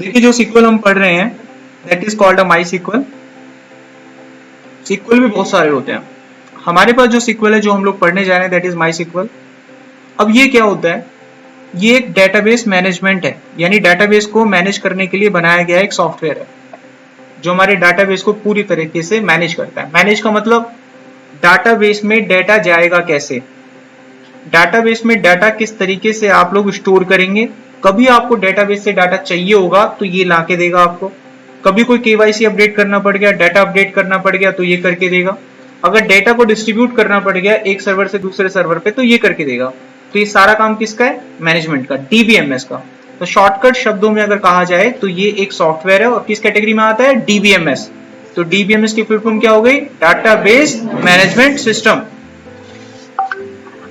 देखिए जो सीक्वल हम पढ़ रहे हैं that is called a MySQL. SQL भी बहुत सारे होते हैं। हमारे पास जो सीक्वल है जो हम लोग पढ़ने जा रहे हैं दैट इज माई सीक्वल। अब ये क्या होता है, ये एक डेटाबेस मैनेजमेंट है, यानी डेटाबेस को मैनेज करने के लिए बनाया गया एक सॉफ्टवेयर है जो हमारे डेटाबेस को पूरी तरीके से मैनेज करता है। मैनेज का मतलब डेटाबेस में डाटा जाएगा कैसे, डेटाबेस में डाटा किस तरीके से आप लोग स्टोर करेंगे। कभी आपको डेटाबेस से डाटा चाहिए होगा तो ये ला के देगा आपको, कभी कोई केवाईसी अपडेट करना पड़ गया, डाटा अपडेट करना पड़ गया तो ये करके देगा, अगर डेटा को डिस्ट्रीब्यूट करना पड़ गया एक सर्वर से दूसरे सर्वर पे तो ये करके देगा। तो ये सारा काम किसका है, मैनेजमेंट का, डीबीएमएस का। तो शॉर्टकट शब्दों में अगर कहा जाए तो ये एक सॉफ्टवेयर है और किस कैटेगरी में आता है, डीबीएमएस। तो डीबीएमएस की फुल फॉर्म क्या हो गई, डाटाबेस मैनेजमेंट सिस्टम।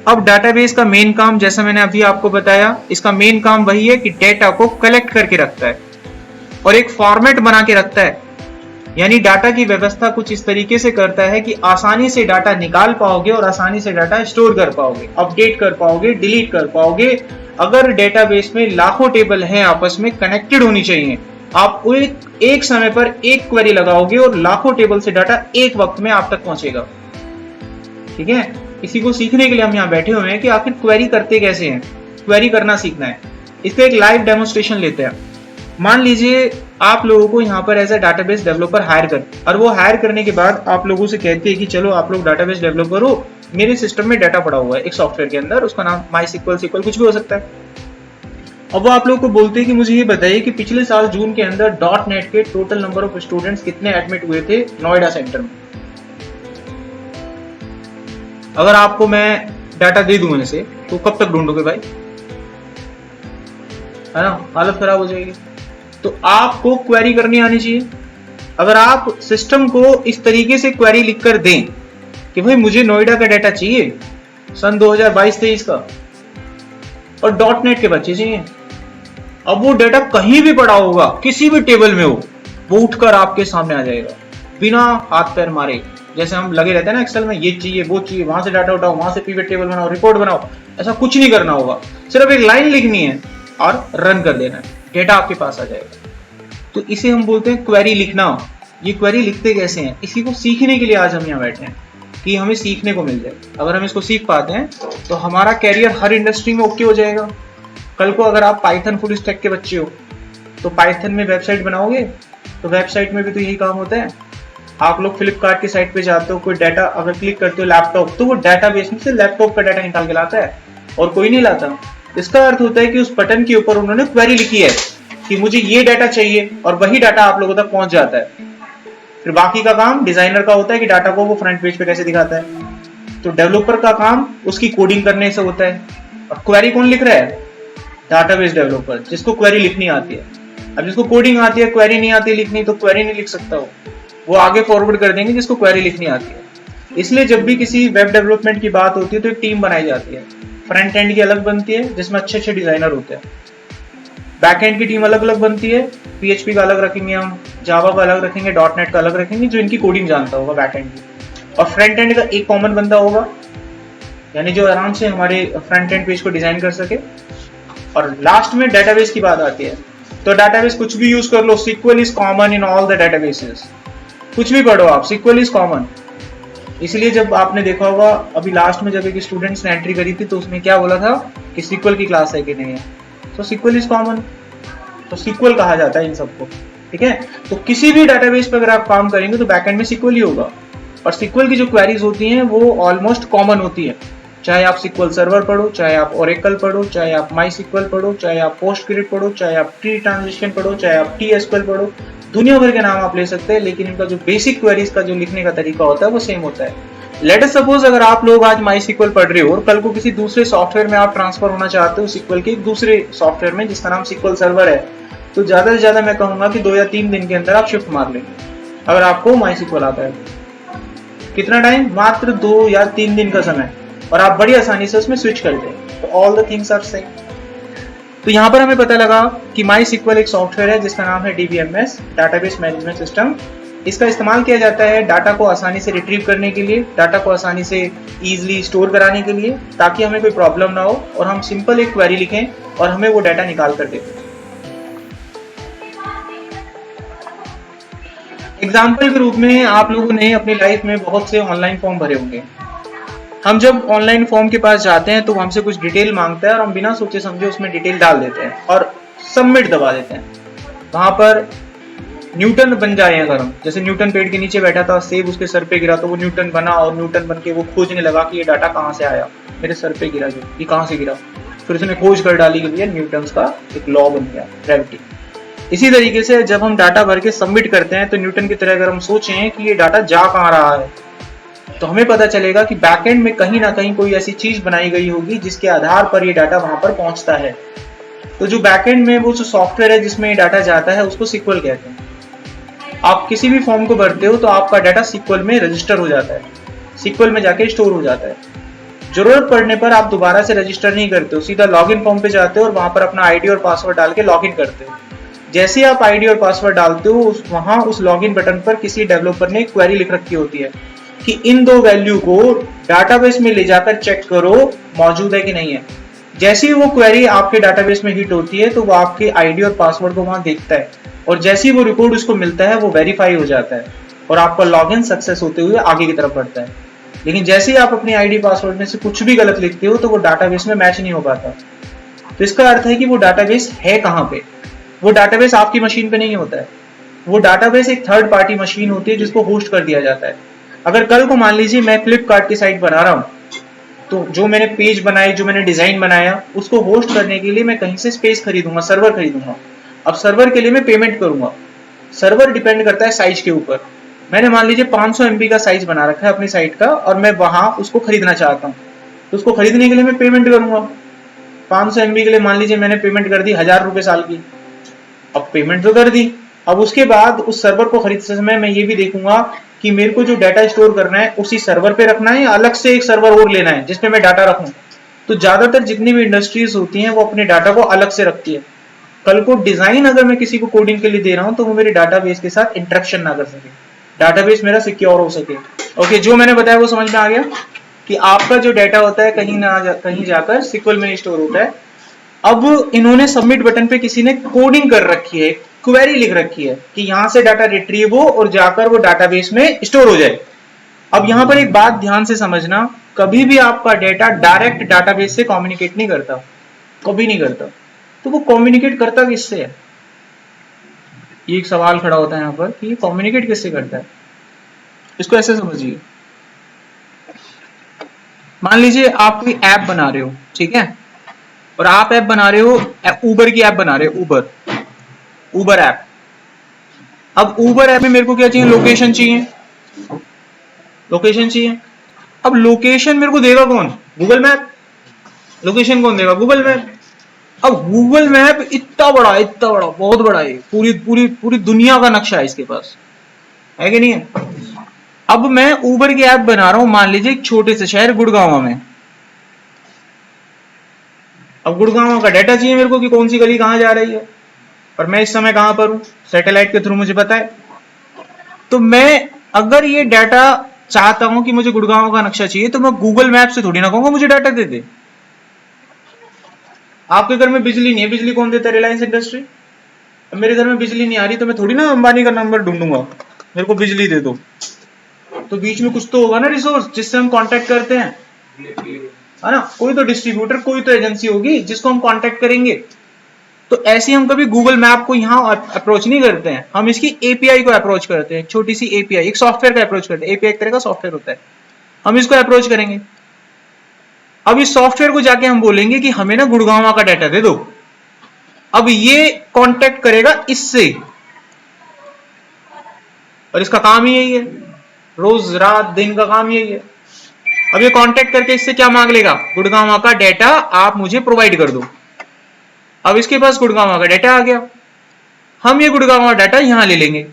अब डाटाबेस का मेन काम जैसा मैंने अभी आपको बताया, इसका मेन काम वही है कि डेटा को कलेक्ट करके रखता है और एक फॉर्मेट बना के रखता है, यानी डाटा की व्यवस्था कुछ इस तरीके से करता है कि आसानी से डाटा निकाल पाओगे और आसानी से डाटा स्टोर कर पाओगे, अपडेट कर पाओगे, डिलीट कर पाओगे। अगर डेटाबेस में लाखों टेबल हैं आपस में कनेक्टेड होनी चाहिए, आप एक समय पर एक क्वेरी लगाओगे और लाखों टेबल से डाटा एक वक्त में आप तक पहुंचेगा। ठीक है, इसी को सीखने के लिए हम यहाँ बैठे हुए हैं कि आखिर क्वेरी करते कैसे हैं, क्वेरी करना सीखना है। इसका एक लाइव डेमोन्स्ट्रेशन लेते हैं। मान लीजिए आप लोगों को यहाँ पर as a database developer hire कर, और वो हायर करने के बाद आप लोगों से कहते हैं कि चलो आप लोग डाटाबेस डेवलपर हो, मेरे सिस्टम में डाटा पड़ा हुआ है एक सॉफ्टवेयर के अंदर, उसका नाम माई सिक्वल कुछ भी हो सकता है। अब वो आप लोगों को बोलते हैं कि मुझे ये बताइए कि पिछले साल जून के अंदर .NET के टोटल नंबर ऑफ स्टूडेंट्स कितने एडमिट हुए थे नोएडा सेंटर में। अगर आपको मैं डाटा दे दूं ऐसे तो कब तक ढूंढोगे भाई, है ना, हालत खराब हो जाएगी। तो आपको क्वेरी करनी आनी चाहिए। अगर आप सिस्टम को इस तरीके से क्वेरी लिखकर दें कि भाई मुझे नोएडा का डाटा चाहिए सन 2022-23 का और .NET के बच्चे चाहिए, अब वो डाटा कहीं भी पड़ा होगा, किसी भी टेबल में हो, वो उठकर आपके सामने आ जाएगा बिना हाथ पैर मारे। जैसे हम लगे रहते हैं ना एक्सेल में, ये चाहिए वो चाहिए, वहां से डाटा उठाओ, वहां से पिवट टेबल बनाओ, रिपोर्ट बनाओ, ऐसा कुछ नहीं करना होगा। सिर्फ एक लाइन लिखनी है और रन कर देना है, डेटा आपके पास आ जाएगा। तो इसे हम बोलते हैं क्वेरी लिखना। ये क्वेरी लिखते कैसे हैं, इसी को सीखने के लिए आज हम यहाँ बैठे हैं कि हमें सीखने को मिल जाए। अगर हम इसको सीख पाते हैं तो हमारा कैरियर हर इंडस्ट्री में ओके हो जाएगा। कल को अगर आप पाइथन फुल स्टैक के बच्चे हो तो पाइथन में वेबसाइट बनाओगे, तो वेबसाइट में भी तो यही काम होता है। आप लोग फ्लिपकार्ट की साइट पे जाते हो, कोई डाटा अगर क्लिक करते हो लैपटॉप, तो वो डाटाबेस में से लैपटॉप का डाटा निकाल के लाता है और कोई नहीं लाता। इसका अर्थ होता है कि उस बटन के ऊपर उन्होंने क्वेरी लिखी है कि मुझे ये डाटा चाहिए और वही डाटा आप लोगों तक पहुंच जाता है। फिर बाकी का काम डिजाइनर का होता है कि डाटा को वो फ्रंट पेज पे कैसे दिखाता है। तो डेवलपर का काम उसकी कोडिंग करने से होता है। और क्वेरी कौन लिख रहा है, डाटाबेस डेवलपर, जिसको क्वेरी लिखनी आती है। अब जिसको कोडिंग आती है, क्वेरी नहीं आती लिखनी, तो क्वेरी नहीं लिख सकता वो आगे फॉरवर्ड कर देंगे जिसको क्वेरी लिखनी आती है। इसलिए जब भी किसी वेब डेवलपमेंट की बात होती है तो एक टीम बनाई जाती है। फ्रंट एंड की अलग बनती है जिसमें अच्छे अच्छे डिजाइनर होते हैं, बैक एंड की टीम अलग अलग बनती है, PHP का अलग रखेंगे हम, जावा का अलग रखेंगे, .NET का अलग रखेंगे, जो इनकी कोडिंग जानता होगा बैक एंड की, और फ्रंट एंड का एक कॉमन बंदा होगा, यानी जो आराम से हमारे फ्रंट एंड पेज को डिजाइन कर सके। और लास्ट में डेटाबेस की बात आती है, तो डेटाबेस कुछ भी यूज कर लो, SQL is common in all the databases. कुछ भी पढ़ो आप, SQL इज कॉमन। इसलिए जब आपने देखा होगा अभी लास्ट में जब एक स्टूडेंट्स ने एंट्री करी थी तो उसने क्या बोला था कि SQL की क्लास है कि नहीं है, तो SQL इज कॉमन, तो SQL कहा जाता है इन सबको। ठीक है, तो किसी भी डेटाबेस पे अगर आप काम करेंगे तो बैकएंड में SQL ही होगा। और SQL की जो क्वेरीज होती हैं वो ऑलमोस्ट कॉमन होती है, चाहे आप SQL सर्वर पढ़ो, चाहे आप ओरेकल पढ़ो, चाहे आप MySQL पढ़ो, चाहे आप पोस्टग्रेड पढ़ो, चाहे आप ट्री ट्रांजिशन पढ़ो, चाहे आप TSQL पढ़ो, दुनिया भर के नाम आप ले सकते हैं, लेकिन इनका जो बेसिक क्वेरीज का जो लिखने का तरीका होता है वो सेम होता है। लेट अस सपोज अगर आप लोग आज MySQL पढ़ रहे हो और कल को किसी दूसरे सॉफ्टवेयर में आप ट्रांसफर होना चाहते हो SQL के दूसरे सॉफ्टवेयर में जिसका नाम SQL सर्वर है, तो ज्यादा से ज्यादा मैं कहूंगा कि 2 या 3 दिन के अंदर आप शिफ्ट मार लेंगे अगर आपको MySQL आता है। कितना टाइम, मात्र 2 या 3 दिन का समय, और आप बड़ी आसानी से उसमें स्विच कर दें। तो all the things are same. तो यहाँ पर हमें पता लगा कि MySQL एक सॉफ्टवेयर है जिसका नाम है DBMS, डाटाबेस मैनेजमेंट सिस्टम। इसका इस्तेमाल किया जाता है डाटा को आसानी से रिट्रीव करने के लिए, डाटा को आसानी से इजीली स्टोर कराने के लिए, ताकि हमें कोई प्रॉब्लम ना हो और हम सिंपल एक क्वेरी लिखें और हमें वो डाटा निकाल कर दें। एग्जाम्पल के रूप में आप लोगों ने अपनी लाइफ में बहुत से ऑनलाइन फॉर्म भरे होंगे। हम जब ऑनलाइन फॉर्म के पास जाते हैं तो हमसे कुछ डिटेल मांगता है और हम बिना सोचे समझे उसमें डिटेल डाल देते हैं और सबमिट दबा देते हैं। वहां पर न्यूटन बन जाए अगर हम, जैसे न्यूटन पेड़ के नीचे बैठा था, सेब उसके सर पे गिरा तो वो न्यूटन बना और न्यूटन बन के वो खोजने लगा कि ये डाटा कहाँ से आया, मेरे सर पे गिरा जो, ये कहाँ से गिरा। फिर उसने खोज कर डाली कि भैया न्यूटन का एक लॉ बन गया, ग्रेविटी। इसी तरीके से जब हम डाटा भर के सबमिट करते हैं तो न्यूटन की तरह अगर हम सोचें कि ये डाटा जा कहाँ रहा है, तो हमें पता चलेगा कि बैकएंड में कहीं ना कहीं कोई ऐसी चीज बनाई गई होगी जिसके आधार पर ये डाटा वहां पर पहुंचता है। तो जो बैकएंड में वो जो सॉफ्टवेयर है जिसमें ये डाटा जाता है उसको सीक्वल कहते हैं। आप किसी भी फॉर्म को भरते हो तो आपका डाटा सीक्वल में रजिस्टर हो जाता है, सीक्वल में जाके स्टोर हो जाता है। जरूरत पड़ने पर आप दोबारा से रजिस्टर नहीं करते हो, सीधा लॉगिन फॉर्म पे जाते हो और वहां पर अपना आईडी और पासवर्ड डाल के लॉगिन करते हो। जैसे आप आईडी और पासवर्ड डालते हो वहां उस लॉगिन बटन पर किसी डेवलपर ने क्वेरी लिख रखी होती है कि इन दो वैल्यू को डाटाबेस में ले जाकर चेक करो मौजूद है कि नहीं है। जैसे ही वो क्वेरी आपके डाटाबेस में हिट होती है तो वो आपके आईडी और पासवर्ड को वहां देखता है और जैसे ही वो रिकॉर्ड उसको मिलता है वो वेरीफाई हो जाता है और आपका लॉगिन सक्सेस होते हुए आगे की तरफ बढ़ता है। लेकिन जैसे ही आप अपनी आईडी पासवर्ड में से कुछ भी गलत लिखते हो तो वो डाटाबेस में मैच नहीं हो पाता। तो इसका अर्थ है कि वो डाटाबेस है कहाँ पे। वो डाटाबेस आपकी मशीन पे नहीं होता है, वो डाटाबेस एक थर्ड पार्टी मशीन होती है जिसको होस्ट कर दिया जाता है। अगर कल को मान लीजिए मैं फ्लिपकार्ट की साइट बना रहा हूं, तो जो मैंने पेज बनाई, जो मैंने डिजाइन बनाया, उसको होस्ट करने के लिए मैं कहीं से स्पेस खरीदूंगा, सर्वर खरीदूंगा। अब सर्वर के लिए मैं पेमेंट करूंगा, सर्वर डिपेंड करता है साइज के ऊपर। मैंने मान लीजिए 500 MB का साइज बना रखा है अपनी साइट का और मैं वहां उसको खरीदना चाहता हूँ, तो उसको खरीदने के लिए मैं पेमेंट करूंगा। 500 MB के लिए मान लीजिए मैंने पेमेंट कर दी 1000 रुपए साल की। अब पेमेंट तो कर दी, अब उसके बाद उस सर्वर को खरीदते समय मैं ये भी देखूंगा कि मेरे को जो डाटा स्टोर करना है उसी सर्वर पे रखना है या अलग से एक सर्वर और लेना है जिसपे मैं डाटा रखूं। तो ज्यादातर जितनी भी इंडस्ट्रीज होती हैं वो अपने डाटा को अलग से रखती है। कल को डिजाइन अगर मैं किसी को कोडिंग के लिए दे रहा हूं तो वो मेरे डाटाबेस के साथ इंटरेक्शन ना कर सके, डाटाबेस मेरा सिक्योर हो सके। ओके, जो मैंने बताया वो समझ में आ गया कि आपका जो डाटा होता है कहीं जाकर सिक्वल में स्टोर होता है। अब इन्होंने सबमिट बटन पे किसी ने कोडिंग कर रखी है, क्वेरी लिख रखी है कि यहां से डाटा रिट्रीव हो और जाकर वो डाटाबेस में स्टोर हो जाए। अब यहां पर एक बात ध्यान से समझना, कभी भी आपका डाटा डायरेक्ट डाटाबेस से कम्युनिकेट नहीं करता, कभी नहीं करता। तो वो कम्युनिकेट करता किससे है, ये एक सवाल खड़ा होता है यहां पर कि कम्युनिकेट किससे करता है। इसको ऐसे समझिए, मान लीजिए आप कोई ऐप बना रहे हो, ठीक है, और आप ऐप बना रहे हो, उबर की ऐप बना रहे हो, उबर ऐप। अब उबर ऐप में मेरे को क्या चाहिए, लोकेशन चाहिए, लोकेशन चाहिए। अब लोकेशन मेरे को देगा कौन, गूगल मैप। लोकेशन कौन देगा, गूगल मैप। अब गूगल मैप इतना बड़ा बहुत बड़ा है, पूरी पूरी पूरी दुनिया का नक्शा है इसके पास, है कि नहीं है। अब मैं उबर की ऐप बना रहा हूं, मान लीजिए एक छोटे से शहर गुड़गांव में। अब गुड़गांव का डाटा चाहिए मेरे को कि कौन सी गली कहां जा रही है, और मैं इस समय कहां पर हूं, सैटेलाइट के थ्रू मुझे पता है। तो मैं अगर ये डाटा चाहता हूं कि मुझे गुड़गांव का नक्शा चाहिए तो मैं गूगल मैप से थोड़ी ना कहूंगा मुझे डाटा दे दे। आपके घर में बिजली नहीं है, बिजली कौन देता है, रिलायंस इंडस्ट्री। अब मेरे घर में बिजली नहीं आ रही तो मैं थोड़ी ना अंबानी का नंबर ढूंढूंगा मेरे को बिजली दे दो। तो बीच में कुछ तो होगा ना रिसोर्स जिससे हम कांटेक्ट करते हैं, है ना। कोई तो डिस्ट्रीब्यूटर, कोई तो एजेंसी होगी जिसको हम कांटेक्ट करेंगे। तो ऐसे हम कभी गूगल मैप को यहाँ अप्रोच नहीं करते हैं, हम इसकी एपीआई को अप्रोच करते हैं, छोटी सी एपीआई, एक सॉफ्टवेयर का अप्रोच करते हैं। एपीआई एक तरह का सॉफ्टवेयर होता है, हम इसको अप्रोच करेंगे। अब इस सॉफ्टवेयर को जाके हम बोलेंगे कि हमें ना गुड़गांव का डाटा दे दो। अब ये कांटेक्ट करेगा इससे, और इसका काम ही यही है, रोज रात दिन का काम यही है। अब ये कांटेक्ट करके इससे क्या मांग लेगा, गुड़गांव का डाटा आप मुझे प्रोवाइड कर दो। अब इसके पास गुड़गांव का डाटा आ गया, हम ये गुड़गांव का डाटा यहां ले लेंगे।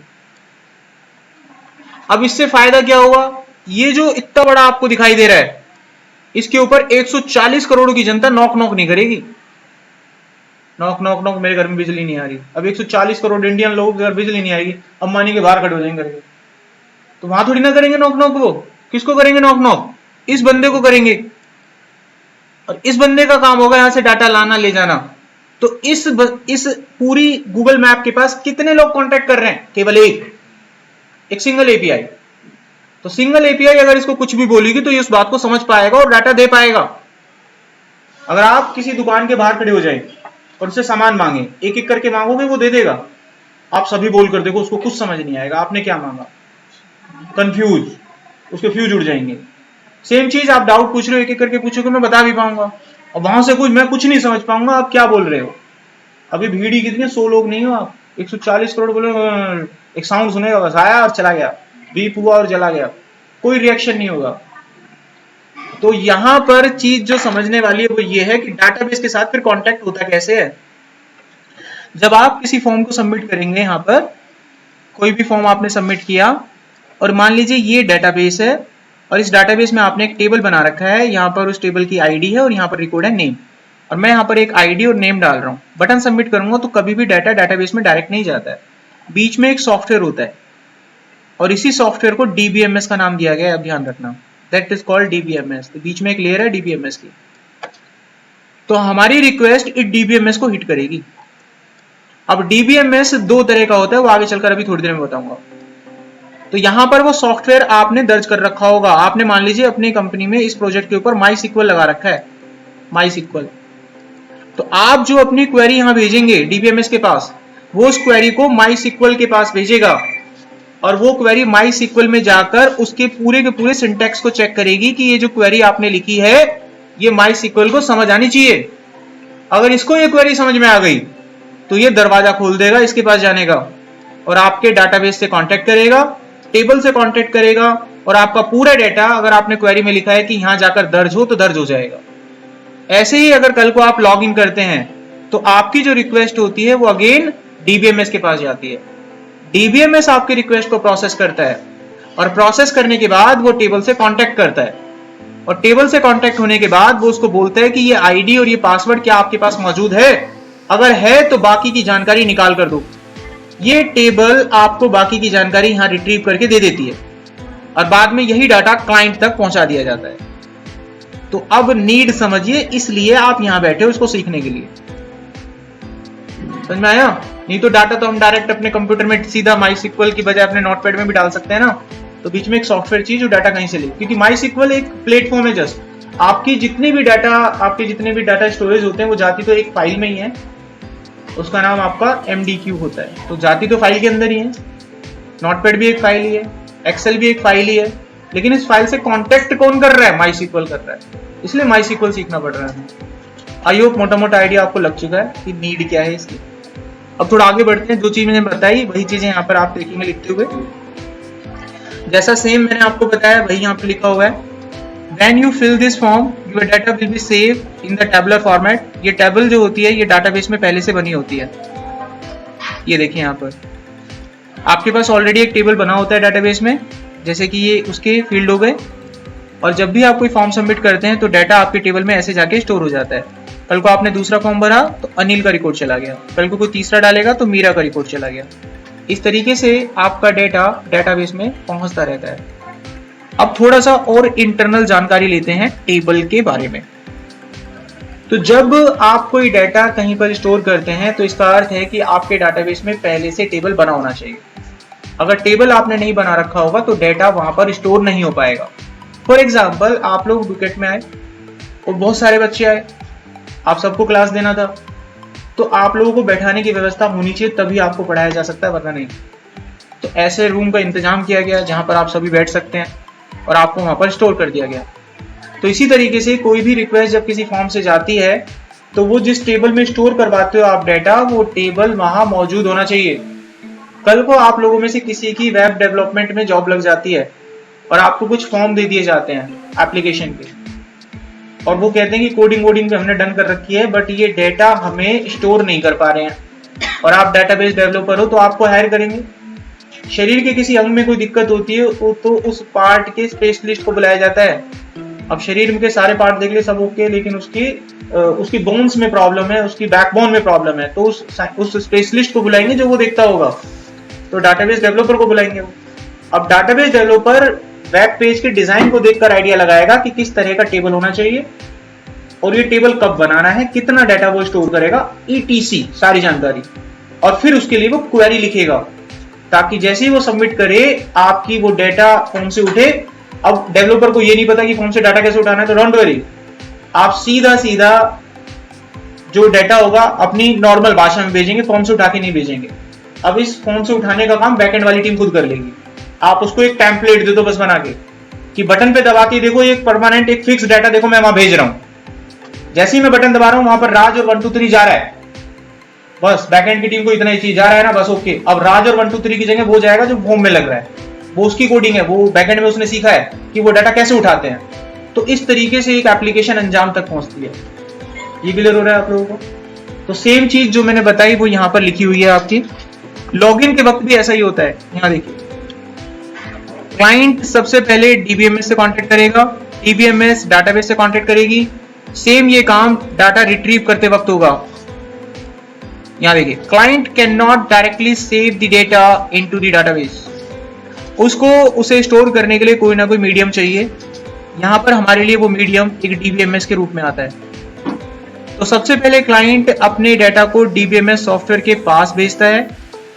अब इससे फायदा क्या हुआ, ये जो इतना बड़ा आपको दिखाई दे रहा है इसके ऊपर 140 करोड़ की जनता नॉक नॉक नहीं करेगी। नॉक नॉक नॉक, मेरे घर में बिजली नहीं आ रही। अब 140 करोड़ इंडियन लोगों के घर बिजली नहीं आएगी, अंबानी के बाहर खड़े हो जाएंगे करके, तो वहां थोड़ी ना करेंगे नॉक नॉक। वो किसको करेंगे नॉक नॉक, इस बंदे को करेंगे, और इस बंदे का काम होगा यहां से डाटा लाना ले जाना। तो इस पूरी गूगल मैप के पास कितने लोग कांटेक्ट कर रहे हैं, केवल एक। एक सिंगल एपीआई। तो सिंगल एपीआई अगर इसको कुछ भी बोलेगी तो ये उस बात को समझ पाएगा और डाटा दे पाएगा। अगर आप किसी दुकान के बाहर खड़े हो जाए और उससे सामान मांगे, एक एक करके मांगोगे, वो दे देगा। आप सभी बोल कर देखो, उसको कुछ समझ नहीं आएगा आपने क्या मांगा, कंफ्यूज, उसके फ्यूज उड़ जाएंगे। सेम चीज आप डाउट पूछ रहे हो, एक एक करके पूछोगे, मैं बता भी पाऊंगा, और वहां से मैं कुछ नहीं समझ पाऊंगा आप क्या बोल रहे हो। अभी भीड़ ही कितनी, 100 लोग नहीं हो आप, 140 करोड़ बोले, एक साउंड सुनेगा बस, आया और चला गया, बीप हुआ और चला गया, कोई रिएक्शन नहीं होगा। तो यहां पर चीज जो समझने वाली है वो ये है कि डाटाबेस के साथ फिर कांटेक्ट होता कैसे है। जब आप किसी फॉर्म को सबमिट करेंगे, यहां पर कोई भी फॉर्म आपने सबमिट किया और मान लीजिए ये डेटाबेस है और इस डेटाबेस में आपने एक टेबल बना रखा है, यहाँ पर उस टेबल की आईडी है और यहाँ पर रिकॉर्ड है नेम, और मैं यहाँ पर एक आईडी और नेम डाल रहा हूँ, बटन सबमिट करूंगा तो कभी भी डाटा डेटाबेस में डायरेक्ट नहीं जाता है, बीच में एक सॉफ्टवेयर होता है और इसी सॉफ्टवेयर को डीबीएमएस का नाम दिया गया है, अब ध्यान रखना, दैट इज कॉल्ड डीबीएमएस। तो बीच में एक लेयर है डीबीएमएस की, तो हमारी रिक्वेस्ट इस डीबीएमएस को हिट करेगी। अब डीबीएमएस दो तरह का होता है, वो आगे चलकर अभी थोड़ी देर में बताऊंगा। तो यहां पर वो सॉफ्टवेयर आपने दर्ज कर रखा होगा, आपने मान लीजिए अपनी कंपनी में इस प्रोजेक्ट के ऊपर MySQL लगा रखा है, MySQL। तो आप जो अपनी क्वेरी यहां भेजेंगे डीबीएमएस के पास, वो उस क्वेरी को MySQL के पास भेजेगा और वो क्वेरी MySQL में जाकर उसके पूरे के पूरे सिंटैक्स को चेक करेगी कि ये जो क्वेरी आपने लिखी है ये MySQL को समझ आनी चाहिए। अगर इसको ये क्वेरी समझ में आ गई तो ये दरवाजा खोल देगा इसके पास जाने का और आपके डाटाबेस से कांटेक्ट करेगा, टेबल से कांटेक्ट करेगा और आपका पूरा डेटा, अगर आपने क्वेरी में लिखा है कि यहां जाकर दर्ज हो तो दर्ज हो जाएगा। ऐसे ही अगर कल को आप लॉग इन करते हैं तो आपकी जो रिक्वेस्ट होती है वो अगेन डीबीएमएस के पास जाती है, डीबीएमएस आपकी रिक्वेस्ट को प्रोसेस करता है और प्रोसेस करने के बाद वो टेबल से कांटेक्ट करता है और टेबल से कांटेक्ट होने के बाद वो उसको बोलता है कि ये आईडी और ये पासवर्ड क्या आपके पास मौजूद है, अगर है तो बाकी की जानकारी निकाल कर दो। ये टेबल आपको बाकी की जानकारी यहां रिट्रीव करके दे देती है और बाद में यही डाटा क्लाइंट तक पहुंचा दिया जाता है। तो अब नीड समझिए, इसलिए आप यहां बैठे हो इसको सीखने के लिए, समझ में आया? नहीं तो डाटा तो हम डायरेक्ट अपने कंप्यूटर में सीधा MySQL की बजाय अपने नोटपैड में भी डाल सकते हैं ना। तो बीच में एक सॉफ्टवेयर चाहिए जो डाटा कहीं से ले, क्योंकि MySQL एक प्लेटफॉर्म है, जस्ट आपकी जितने भी डाटा स्टोरेज होते हैं वो जाती तो एक फाइल में ही है, उसका नाम आपका MDQ होता है, तो जाती तो फाइल के अंदर ही है। नोटपैड भी एक फाइल ही है, एक्सेल भी एक फाइल ही है, लेकिन इस फाइल से कांटेक्ट कौन कर रहा है? MySQL कर रहा है, इसलिए MySQL सीखना पड़ रहा है। आई होप मोटा मोटा आइडिया आपको लग चुका है कि नीड क्या है इसकी। अब थोड़ा आगे बढ़ते हैं, जो चीज मैंने बताई वही चीजें यहाँ पर आप देखेंगे लिखते हुए, जैसा सेम मैंने आपको बताया वही यहाँ पे लिखा हुआ है। When you fill this form, your data will be saved in the tabular format। ये टेबल जो होती है ये डाटाबेस में पहले से बनी होती है। ये देखिए यहाँ पर आपके पास ऑलरेडी एक टेबल बना होता है डाटाबेस में, जैसे कि ये उसके फील्ड हो गए, और जब भी आप कोई फॉर्म सबमिट करते हैं तो डाटा आपके टेबल में ऐसे जाके स्टोर हो जाता है। कल को आपने दूसरा फॉर्म भरा तो अनिल का रिकॉर्ड चला गया, कल को कोई तीसरा डालेगा तो मीरा का रिकॉर्ड चला गया। इस तरीके से आपका डेटा डाटाबेस में पहुंचता रहता है। अब थोड़ा सा और इंटरनल जानकारी लेते हैं टेबल के बारे में। तो जब आप कोई डाटा कहीं पर स्टोर करते हैं तो इसका अर्थ है कि आपके डाटाबेस में पहले से टेबल बना होना चाहिए। अगर टेबल आपने नहीं बना रखा होगा तो डाटा वहां पर स्टोर नहीं हो पाएगा। फॉर एग्जाम्पल, आप लोग बुकेट में आए और बहुत सारे बच्चे आए, आप सबको क्लास देना था, तो आप लोगों को बैठाने की व्यवस्था होनी चाहिए, तभी आपको पढ़ाया जा सकता है, वरना नहीं। तो ऐसे रूम का इंतजाम किया गया जहां पर आप सभी बैठ सकते हैं और आपको वहां पर स्टोर कर दिया गया। तो इसी तरीके से कोई भी रिक्वेस्ट जब किसी फॉर्म से जाती है तो वो जिस टेबल में स्टोर करवाते हो आप डाटा, वो टेबल वहां मौजूद होना चाहिए। कल को आप लोगों में से किसी की वेब डेवलपमेंट में जॉब लग जाती है और आपको कुछ फॉर्म दे दिए जाते हैं एप्लीकेशन के, और वो कहते हैं कि कोडिंग वोडिंग पे हमने डन कर रखी है, बट ये डेटा हमें स्टोर नहीं कर पा रहे हैं, और आप डेटाबेस डेवलपर हो तो आपको हायर करेंगे। शरीर के किसी अंग में कोई दिक्कत होती है तो उस पार्ट के स्पेशलिस्ट को बुलाया जाता है। अब शरीर के सारे पार्ट देख लिए सब ओके, लेकिन उसकी बोन्स में प्रॉब्लम है, उसकी बैकबोन में प्रॉब्लम है, तो उस स्पेशलिस्ट को बुलाएंगे जो वो देखता होगा, तो डाटाबेस डेवलपर को बुलाएंगे वो। अब डाटाबेस डेवलपर वेब पेज के डिजाइन को देखकर आइडिया लगाएगा कि किस तरह का टेबल होना चाहिए और ये टेबल कब बनाना है, कितना डाटा वो स्टोर करेगा, ETC सारी जानकारी, और फिर उसके लिए वो क्वेरी लिखेगा। ताकि जैसे ही वो सबमिट करे आपकी वो डाटा फॉर्म से उठे। अब डेवलपर को ये नहीं पता कि फॉर्म से डाटा कैसे उठाना है, तो डोंट वरी, आप सीधा सीधा जो डाटा होगा अपनी नॉर्मल भाषा में भेजेंगे, फॉर्म से उठा के नहीं भेजेंगे। अब इस फॉर्म से उठाने का काम बैकएंड वाली टीम खुद कर लेगी। आप उसको एक टेम्पलेट दे दो बस बना के, कि बटन पे दबा के देखो एक परमानेंट एक फिक्स डाटा देखो मैं वहां भेज रहा हूं। जैसे ही मैं बटन दबा रहा हूं वहां पर राज और 1 2 3 जा रहा है, बस बैकएंड की टीम को इतना ही चीज जा रहा है ना, बस ओके। अब राज और 1 2 3 की जगह वो जाएगा जो फॉर्म में लग रहा है, वो उसकी कोडिंग है, वो बैकएंड में उसने सीखा है कि वो डाटा कैसे उठाते हैं। तो इस तरीके से एक एप्लीकेशन अंजाम तक पहुंचती है। ये क्लियर हो रहा है आप लोगों को? तो सेम चीज जो मैंने बताई वो यहाँ पर लिखी हुई है आपकी। लॉगिन के वक्त भी ऐसा ही होता है। यहाँ देखिए, क्लाइंट सबसे पहले डीबीएमएस से कांटेक्ट करेगा, डीबीएमएस डाटाबेस से कांटेक्ट करेगी। सेम ये काम डाटा रिट्रीव करते वक्त होगा। यहाँ देखिए, client can not directly save the data into the database. उसको उसे स्टोर करने के लिए कोई ना कोई मीडियम चाहिए। यहाँ पर हमारे लिए वो मीडियम एक डीबीएमएस के रूप में आता है। तो सबसे पहले क्लाइंट अपने डेटा को डीबीएमएस सॉफ्टवेयर के पास भेजता है,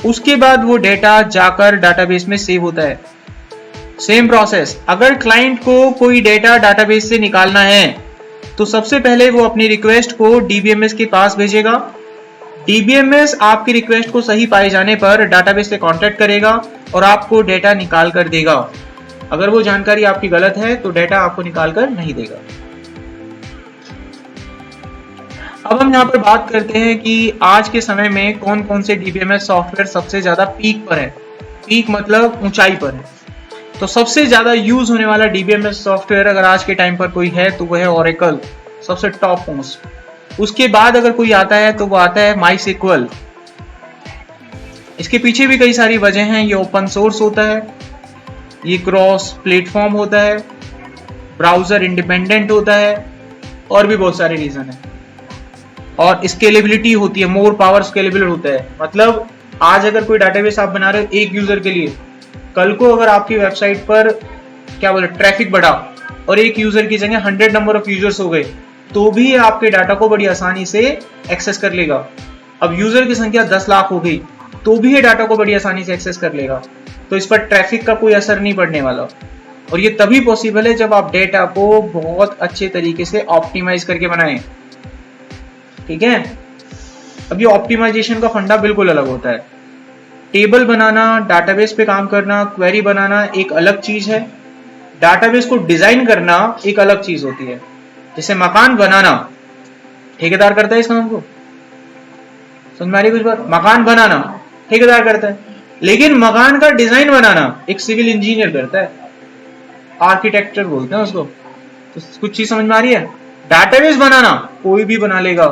उसके बाद वो डेटा जाकर डाटाबेस में सेव होता है। सेम प्रोसेस, अगर क्लाइंट को कोई डेटा डाटाबेस से निकालना है तो सबसे पहले वो अपनी रिक्वेस्ट को डीबीएमएस के पास भेजेगा। डीबीएमएस आपकी रिक्वेस्ट को सही पाए जाने पर डाटाबेस से कांटेक्ट करेगा और आपको डेटा निकाल कर देगा। अगर वो जानकारी आपकी गलत है तो डेटा आपको निकाल कर नहीं देगा। अब हम यहाँ पर बात करते हैं कि आज के समय में कौन कौन से डीबीएमएस सॉफ्टवेयर सबसे ज्यादा पीक पर है। पीक मतलब ऊंचाई पर है। तो सबसे ज्यादा यूज होने वाला डीबीएमएस सॉफ्टवेयर अगर आज के टाइम पर कोई है तो वो है ओरेकल, सबसे टॉप मोस्ट। उसके बाद अगर कोई आता है तो वो आता है माईसीक्वल। इसके पीछे भी कई सारी वजह हैं। ये ओपन सोर्स होता है, ये क्रॉस प्लेटफॉर्म होता है, ब्राउजर इंडिपेंडेंट होता है, और भी बहुत सारे रीजन है। और स्केलेबिलिटी होती है, मोर पावर स्केलेबल होता है। मतलब आज अगर कोई डाटाबेस आप बना रहे हो एक यूजर के लिए, कल को अगर आपकी वेबसाइट पर क्या बोले ट्रैफिक बढ़ा और एक यूजर की जगह 100 नंबर ऑफ यूजर्स हो गए तो भी आपके डाटा को बड़ी आसानी से एक्सेस कर लेगा। अब यूजर की संख्या 10 लाख हो गई तो भी ये डाटा को बड़ी आसानी से एक्सेस कर लेगा। तो इस पर ट्रैफिक का कोई असर नहीं पड़ने वाला। और ये तभी पॉसिबल है जब आप डेटा को बहुत अच्छे तरीके से ऑप्टिमाइज करके बनाएं। ठीक है, अब ये ऑप्टिमाइजेशन का फंडा बिल्कुल अलग होता है। टेबल बनाना, डाटाबेस पे काम करना, क्वेरी बनाना एक अलग चीज है। डाटाबेस को डिजाइन करना एक अलग चीज होती है। जैसे मकान बनाना ठेकेदार करता है इस काम को, समझ में आ रही कुछ बात? मकान बनाना ठेकेदार करता है, लेकिन मकान का डिजाइन बनाना एक सिविल इंजीनियर करता है, आर्किटेक्चर बोलते हैं उसको। तो कुछ चीज समझ में आ रही है? डाटाबेस बनाना कोई भी बना लेगा।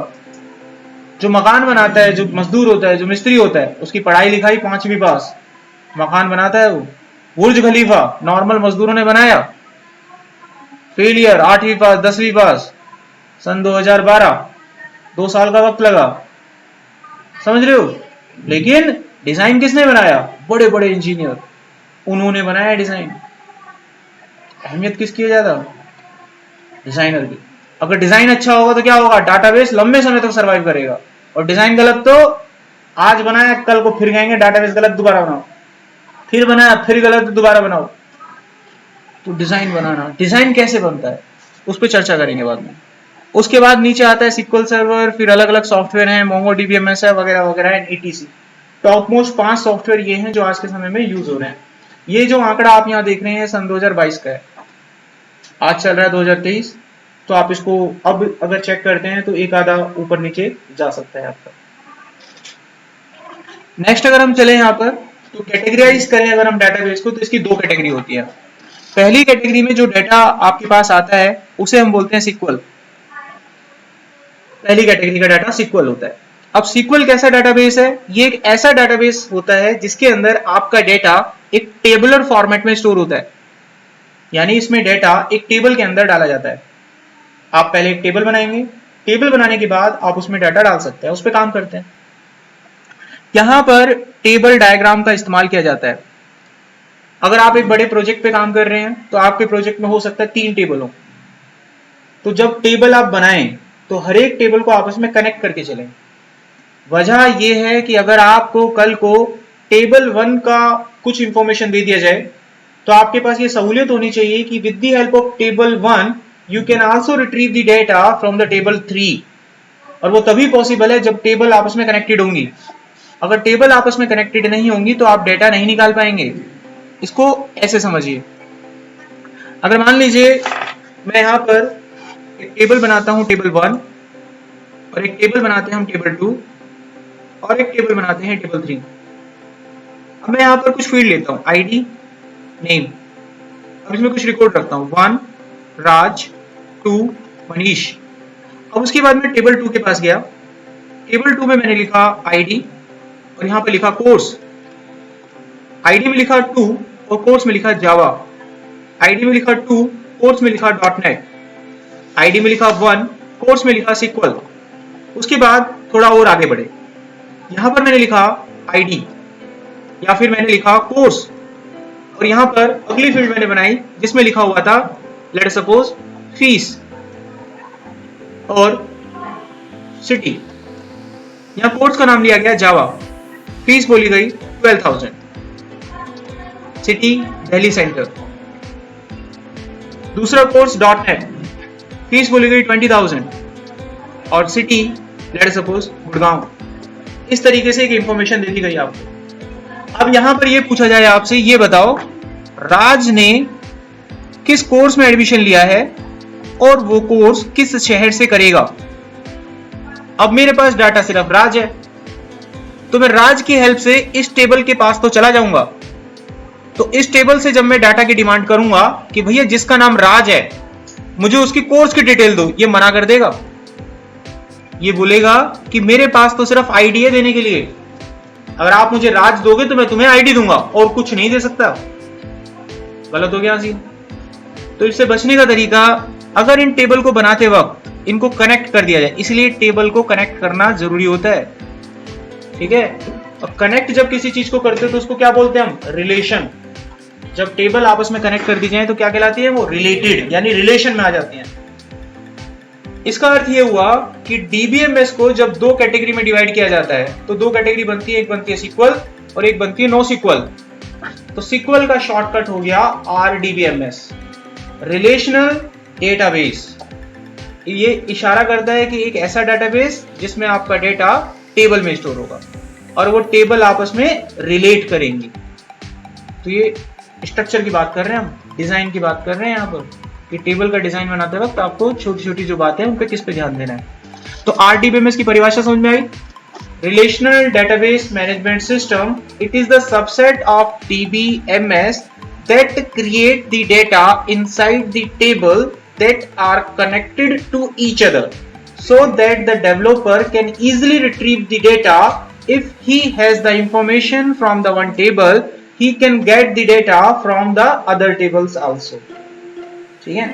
जो मकान बनाता है, जो मजदूर होता है, जो मिस्त्री होता है, उसकी पढ़ाई लिखाई 5वीं पास, मकान बनाता है वो। बुर्ज खलीफा नॉर्मल मजदूरों ने बनाया, फेलियर 8वीं पास 10वीं पास, सन 2012, 2 साल का वक्त लगा, समझ रहे हो? लेकिन डिजाइन किसने बनाया? बड़े बड़े इंजीनियर, उन्होंने बनाया डिजाइन। अहमियत किसकी है ज्यादा? डिजाइनर की। अगर डिजाइन अच्छा होगा तो क्या होगा? डाटाबेस लंबे समय तक सर्वाइव करेगा। और डिजाइन गलत तो आज बनाया कल को फिर कहेंगे डाटाबेस गलत, दोबारा बनाओ, फिर बनाया फिर गलत, दोबारा बनाओ। तो डिजाइन बनाना, डिजाइन कैसे बनता है उस पर चर्चा करेंगे बाद में। उसके बाद नीचे आता है सिक्वल सर्वर, फिर अलग अलग सॉफ्टवेयर हैं, मोंगो डीबीएमएस है वगैरह वगैरह है, ईटीसी। टॉप मोस्ट 5 सॉफ्टवेयर ये हैं जो आज के समय में यूज हो रहे हैं। ये जो आंकड़ा आप यहाँ देख रहे हैं सन 2022 का है, आज चल रहा है 2023। तो आप इसको अब अगर चेक करते हैं तो एक आधा ऊपर नीचे जा सकता है आपका। नेक्स्ट अगर हम चले यहाँ पर तो कैटेगराइज करें अगर हम डाटाबेस को, तो इसकी 2 कैटेगरी होती है। पहली कैटेगरी में जो डाटा आपके पास आता है उसे हम बोलते हैं सिक्वल। पहली कैटेगरी का डाटा सिक्वल होता है। अब सिक्वल कैसा डाटाबेस है? ये एक ऐसा डाटाबेस होता है जिसके अंदर आपका डेटा एक टेबुलर फॉर्मेट में स्टोर होता है। यानी इसमें डेटा एक टेबल के अंदर डाला जाता है। आप पहले एक टेबल बनाएंगे, टेबल बनाने के बाद आप उसमें डाटा डाल सकते हैं, उस पर काम करते हैं। यहां पर टेबल डायग्राम का इस्तेमाल किया जाता है। अगर आप एक बड़े प्रोजेक्ट पे काम कर रहे हैं तो आपके प्रोजेक्ट में हो सकता है 3 टेबल हो। तो जब टेबल आप बनाएं तो हर एक टेबल को आपस में कनेक्ट करके चलें। वजह यह है कि अगर आपको कल को टेबल 1 का कुछ इंफॉर्मेशन दे दिया जाए तो आपके पास ये सहूलियत होनी चाहिए कि with the help of table 1 you can also retrieve the data from the table 3, और वो तभी पॉसिबल है जब टेबल आपस में कनेक्टेड होंगी। अगर टेबल आपस में कनेक्टेड नहीं होंगी तो आप डेटा नहीं निकाल पाएंगे। इसको ऐसे समझिए, अगर मान लीजिए मैं यहां पर एक टेबल बनाता हूं टेबल 1, और एक टेबल बनाते हैं हम टेबल 2, और एक टेबल बनाते हैं टेबल 3। अब मैं यहां पर कुछ फील्ड लेता हूं, आईडी, नेम, अब इसमें कुछ रिकॉर्ड रखता हूं, 1 राज, 2 मनीष। अब उसके बाद मैं टेबल 2 के पास गया, टेबल 2 में मैंने लिखा आईडी और यहां पर लिखा कोर्स। आईडी में लिखा 2 और कोर्स में लिखा जावा। आईडी में लिखा 2, कोर्स में लिखा .NET। आईडी में लिखा 1, कोर्स में लिखा SQL। उसके बाद थोड़ा और आगे बढ़े, यहां पर मैंने लिखा आईडी या फिर मैंने लिखा कोर्स, और यहां पर अगली फील्ड मैंने बनाई जिसमें लिखा हुआ था लेट सपोज फीस और सिटी। यहां कोर्स का नाम लिया गया जावा, फीस बोली गई 12,000, सिटी दिल्ली सेंटर। दूसरा कोर्स .NET, फीस बोली गई 20,000 और सिटी लेट सपोज गुड़गांव। इस तरीके से एक इंफॉर्मेशन दे दी गई आपको। अब यहां पर यह पूछा जाए आपसे, ये बताओ राज ने किस कोर्स में एडमिशन लिया है और वो कोर्स किस शहर से करेगा। अब मेरे पास डाटा सिर्फ राज है, तो मैं राज की हेल्प से इस टेबल के पास तो चला जाऊंगा। तो इस टेबल से जब मैं डाटा की डिमांड करूंगा कि भैया जिसका नाम राज है मुझे उसकी कोर्स की डिटेल दो, ये मना कर देगा। ये बोलेगा कि मेरे पास तो सिर्फ आईडी है देने के लिए, अगर आप मुझे राज दोगे तो मैं तुम्हें आईडी दूंगा और कुछ नहीं दे सकता। गलत हो गया जी। तो इससे बचने का तरीका, अगर इन टेबल को बनाते वक्त इनको कनेक्ट कर दिया जाए, इसलिए टेबल को कनेक्ट करना जरूरी होता है, ठीक है। और कनेक्ट जब किसी चीज को करते हो तो उसको क्या बोलते हैं हम, रिलेशन। जब टेबल आपस में कनेक्ट कर दी जाए तो क्या कहलाती है वो, रिलेटेड, यानी रिलेशन में आ जाती हैं। इसका अर्थ ये हुआ कि डीबीएमएस को जब दो कैटेगरी में डिवाइड किया जाता है तो दो कैटेगरी बनती है, एक बनती है सिक्वल और एक बनती है नो सिक्वल। तो सिक्वल का शॉर्टकट हो गया आरडीबीएमएस, रिलेशनल डेटाबेस। ये इशारा करता है कि एक ऐसा डेटाबेस जिसमें आपका डेटा टेबल में स्टोर होगा और वो टेबल आपस में रिलेट करेंगी। तो ये स्ट्रक्चर की बात कर रहे हैं हम, डिजाइन की बात कर रहे हैं यहाँ पर कि टेबल का डिजाइन बनाते वक्त आपको छोटी छोटी जो बातें हैं उन पे किस पे ध्यान देना है। तो आरडीबीएमएस की परिभाषा समझ में आई, relational database management system, it is the subset of DBMS that create the data inside the table that are connected to each other so that the developer can easily retrieve the data. If he has the information from the one table, he can get the data from the other tables also. ठीक है,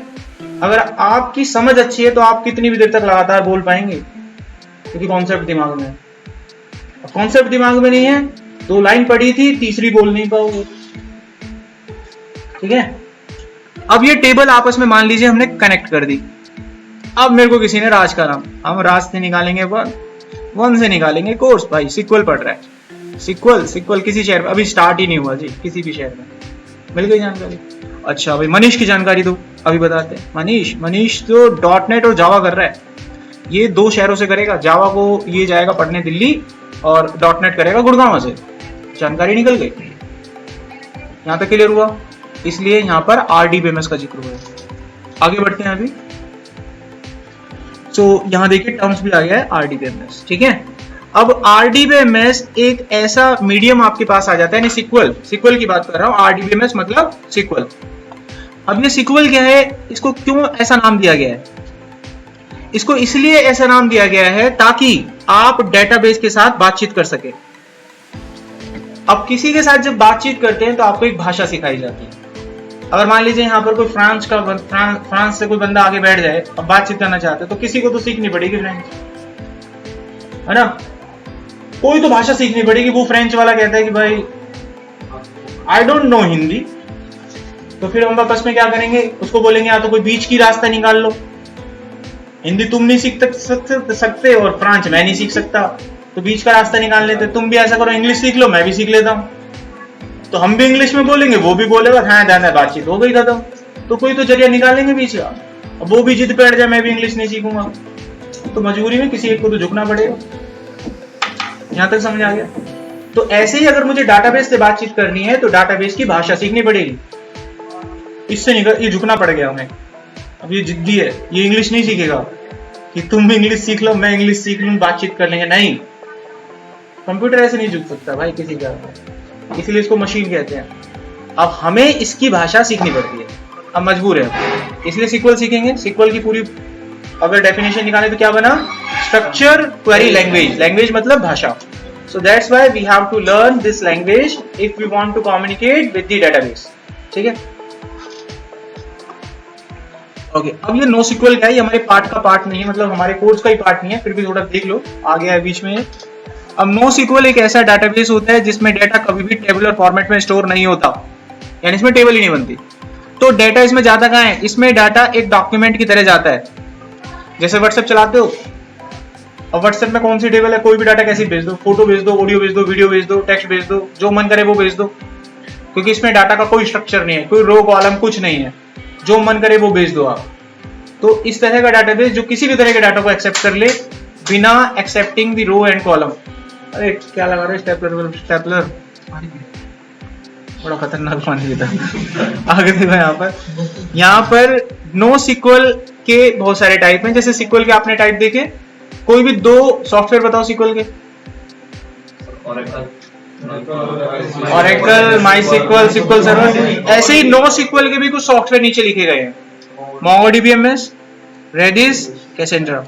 अगर आपकी समझ अच्छी है तो आप कितनी भी देर तक लगातार बोल पाएंगे, क्योंकि कॉन्सेप्ट दिमाग में है। कॉन्सेप्ट दिमाग में नहीं है, दो लाइन पढ़ी थी, तीसरी बोल नहीं पाओगे, ठीक है। अब ये टेबल आपस में मान लीजिए हमने कनेक्ट कर दी। अब मेरे को किसी ने राज का नाम, हम राज से निकालेंगे वन से निकालेंगे कोर्स, भाई सिक्वल पढ़ रहा है, सिक्वल किसी शहर में, अभी स्टार्ट ही नहीं हुआ जी, किसी भी शहर में मिल गई जानकारी। अच्छा भाई मनीष की जानकारी दो, अभी बताते हैं। मनीष तो .NET और जावा कर रहा है, ये दो शहरों से करेगा। जावा को ये जाएगा पढ़ने दिल्ली और .NEट करेगा गुड़गांव से। जानकारी निकल गई, यहां तक क्लियर हुआ, इसलिए यहां पर आरडीबीएमएस का जिक्र हुआ। आगे बढ़ते हैं अभी। तो यहां देखिए टर्म्स भी आ गया है आरडीबीएमएस, ठीक है। अब आरडीबीएमएस एक ऐसा मीडियम आपके पास आ जाता है, सिक्वल की बात कर रहा हूं, आरडीबीएमएस मतलब सिक्वल। अब ये सिक्वल क्या है, इसको क्यों ऐसा नाम दिया गया है? इसको इसलिए ऐसा नाम दिया गया है ताकि आप डेटाबेस के साथ बातचीत कर सके। अब किसी के साथ जब बातचीत करते हैं तो आपको एक भाषा सिखाई जाती है। अगर मान लीजिए यहाँ पर कोई फ्रांस से कोई बंदा आगे बैठ जाए और बातचीत करना चाहते हैं तो किसी को तो सीखनी पड़ेगी फ्रेंच, है ना। कोई तो भाषा सीखनी पड़ेगी। वो फ्रेंच वाला कहता है कि भाई आई डोंट नो हिंदी, तो फिर हम आपस में क्या करेंगे, उसको बोलेंगे या तो कोई बीच की रास्ता निकाल लो, हिंदी तुम नहीं सीख सकते और फ्रेंच मैं नहीं सीख सकता, तो बीच का रास्ता निकाल लेते। तुम भी ऐसा करो, इंग्लिश सीख लो, मैं भी सीख लेता हूँ, तो हम भी इंग्लिश में बोलेंगे, वो भी बोलेगा, हाँ दादा बातचीत हो गई खत्म। तो कोई तो जरिया निकालेंगे बीच का। अब वो भी जिद पे अड़ जाए मैं भी इंग्लिश नहीं सीखूंगा, तो मजबूरी में किसी एक को तो झुकना पड़ेगा। यहां तक समझ आ गया? तो ऐसे ही अगर मुझे डाटाबेस से बातचीत करनी है तो डाटाबेस की भाषा सीखनी पड़ेगी। इससे निकल, ये झुकना पड़ गया हमें। अब ये जिद्दी है, ये इंग्लिश नहीं सीखेगा कि तुम इंग्लिश सीख लो मैं इंग्लिश सीख लूं बातचीत कर लेंगे, नहीं। कंप्यूटर ऐसे नहीं झुक सकता भाई किसी का, इसलिए इसको मशीन कहते हैं। अब हमें इसकी भाषा सीखनी पड़ती है, अब मजबूर है, इसलिए सीक्वल सीखेंगे। सीक्वल की पूरी अगर डेफिनेशन निकाले तो क्या बना? स्ट्रक्चर क्वेरी लैंग्वेज, लैंग्वेज मतलब भाषा। So that's why we have to learn this language if we want to communicate with the database. ठीक है? ओके, अब ये NoSQL क्या है? ये हमारे पार्ट का पार्ट नहीं है, मतलब हमारे कोर्स का ही पार्ट नहीं है, फिर भी थोड़ा देख लो, आ गया है बीच में। अब NoSQL एक ऐसा डाटाबेस होता है जिसमें डेटा कभी भी टेबुलर फॉर्मेट में स्टोर नहीं होता, यानी इसमें टेबल ही नहीं बनती। तो डेटा इसमें जाता कहाँ है? इसमें डाटा एक डॉक्यूमेंट की तरह जाता है। जैसे व्हाट्सएप चलाते हो, अब व्हाट्सएप में कौन सी टेबल है? कोई भी डाटा कैसे भेज दो, फोटो भेज दो, ऑडियो भेज दो, वीडियो भेज दो, टेक्स्ट भेज दो, जो मन करे वो भेज दो, क्योंकि इसमें डाटा का कोई स्ट्रक्चर नहीं है, कोई रो कॉलम कुछ नहीं है, जो मन करे वो भेज दो आप। तो इस तरह का डाटाबेस जो किसी भी तरह के डाटा को एक्सेप्ट कर ले बिना accepting the row and column. अरे क्या लगा रहे स्टेपलर, स्टेपलर बड़ा खतरनाक पानी था। आगे देखो यहाँ पर NoSQL के बहुत सारे टाइप हैं। जैसे SQL के आपने टाइप देखे, कोई भी दो सॉफ्टवेयर बताओ SQL के। Oracle, MySQL, SQL server. ऐसे ही NoSQL के भी कुछ सॉफ्टवेयर नीचे लिखे गए हैं, MongoDBMS, Redis, Cassandra।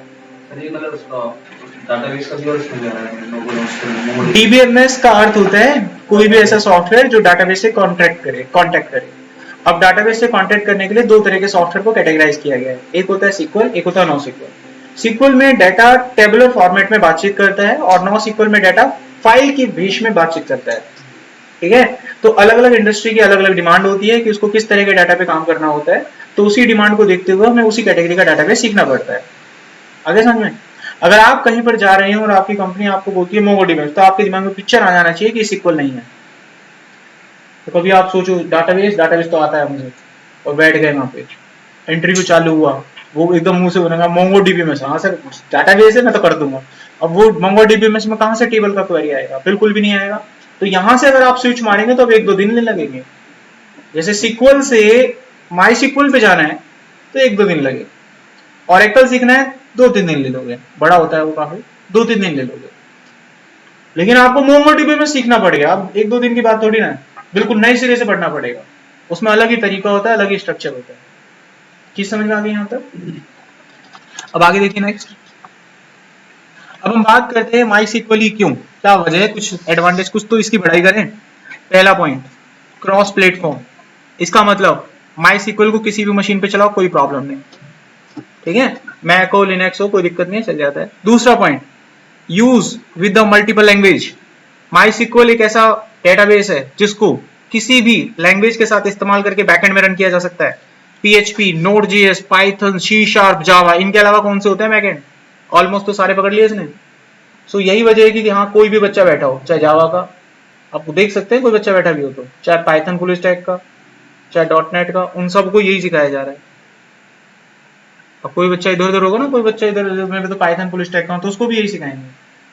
DBMS का अर्थ होता है कोई भी ऐसा सॉफ्टवेयर जो डाटाबेस से कांटेक्ट करे। अब डाटाबेस से कांटेक्ट करने के लिए दो तरह के सॉफ्टवेयर को कैटेगराइज किया गया है, एक होता है SQL, एक होता है NoSQL। SQL में डाटा टेबुलर फॉर्मेट में बातचीत करता है और NoSQL में डाटा फाइल की भेष में बातचीत करता है। ठीक है? तो अलग अलग इंडस्ट्री की अलग अलग डिमांड होती है कि उसको किस तरह के डाटा पे काम करना होता है, तो उसी डिमांड को देखते हुए हमें उसी कैटेगरी का डाटाबेस सीखना पड़ता है। आगे समझ में? अगर आप कहीं पर जा रहे हैं और आपकी कंपनी आपको बोलती है MongoDB, तो आपके दिमाग में पिक्चर आ जाना चाहिए कि SQL नहीं है। तो कभी आप सोचो डाटाबेस तो आता है मुझे, और बैठ गए वहां पे, इंटरव्यू चालू हुआ, वो एकदम मुंह से बोलेगा MongoDB हाँ सर डाटाबेस है मैं तो कर दूंगा। अब वो MongoDB में कहां से टेबल का क्वेरी आएगा? बिल्कुल भी नहीं आएगा। तो यहां से अगर आप स्विच मारेंगे तो अब 1-2 दिन लगेंगे। जैसे SQL से MySQL पे जाना है तो 1-2 दिन लगेगा, Oracle सीखना है 2-3 दिन ले लोगे, बड़ा होता है वो काफी, 2-3 दिन ले लोगे। लेकिन आपको MongoDB में सीखना पड़ेगा, अब 1-2 दिन की बात थोड़ी ना है, बिल्कुल नए सिरे से पढ़ना पड़ेगा। उसमें अलग ही तरीका होता है, अलग ही स्ट्रक्चर होता है। चीज समझ में आ गई यहाँ तक? अब आगे देखिए नेक्स्ट। अब हम बात करते हैं MySQL ही क्यों, क्या वजह है, कुछ एडवांटेज, कुछ तो इसकी बढ़ाई करें। पहला पॉइंट, क्रॉस प्लेटफॉर्म। इसका मतलब MySQL को किसी भी मशीन पे चलाओ कोई प्रॉब्लम नहीं, ठीक है, मैक हो लिनक्स हो कोई दिक्कत नहीं, चल जाता है। दूसरा point, use with the multiple language. MySQL एक ऐसा डेटाबेस है जिसको किसी भी लैंग्वेज के साथ इस्तेमाल करके बैकएंड में रन किया जा सकता है। PHP, Node.js, Python, C#, Java, इनके अलावा कौन से होते हैं बैकएंड? ऑलमोस्ट तो सारे पकड़ लिए इसने। सो यही वजह है कि हाँ कोई भी बच्चा बैठा हो, चाहे जावा का, आप देख सकते हैं कोई बच्चा बैठा भी हो तो, चाहे पाइथन फुल स्टैक का, चाहे .NET का, उन सबको यही सिखाया जा रहा है। अब कोई बच्चा इधर उधर होगा ना, कोई बच्चा इधर मैं तो पाइथन फुल स्टैक का तो उसको भी यही सिखाएंगे,